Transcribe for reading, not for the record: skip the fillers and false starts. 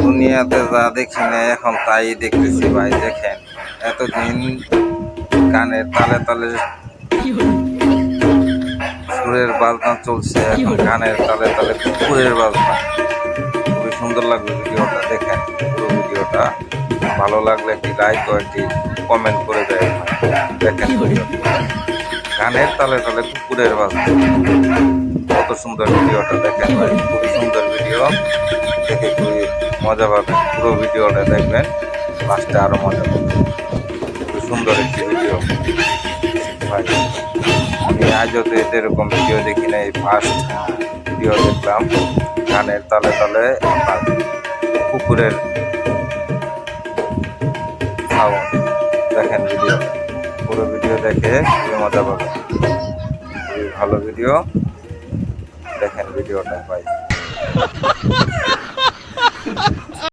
দুনিয়াতে যা দেখি না এখন তাই দেখতেছি ভাই। দেখেন এতদিন গানের তালে তালে সুরের বাজনা চলছে, এখন গানের তালে তালে কুকুরের বাজনা। খুবই সুন্দর লাগবে ভিডিওটা। দেখেন পুরো ভিডিওটা। ভালো লাগলে একটি লাইক ও একটি কমেন্ট করে দেয়। দেখেন গানের তালে তালে কুকুরের বাজনা, কত সুন্দর ভিডিওটা। দেখেন ভাই, খুবই সুন্দর ভিডিও। দেখে খুবই মজা পাবেন। পুরো ভিডিওটা দেখবেন, লাস্টে আরো মজা পাবেন। খুবই সুন্দর একটি ভিডিও ভাই। আমি আজও তো এরকম ভিডিও দেখি না, এই ফার্স্ট ভিডিও দেখলাম। গানের তালে তালে আপনার কুকুরের সাউন্ড। দেখেন ভিডিও, পুরো ভিডিও দেখে খুবই মজা পাবেন। খুবই ভালো ভিডিও। দেখেন ভিডিওটা ভাই।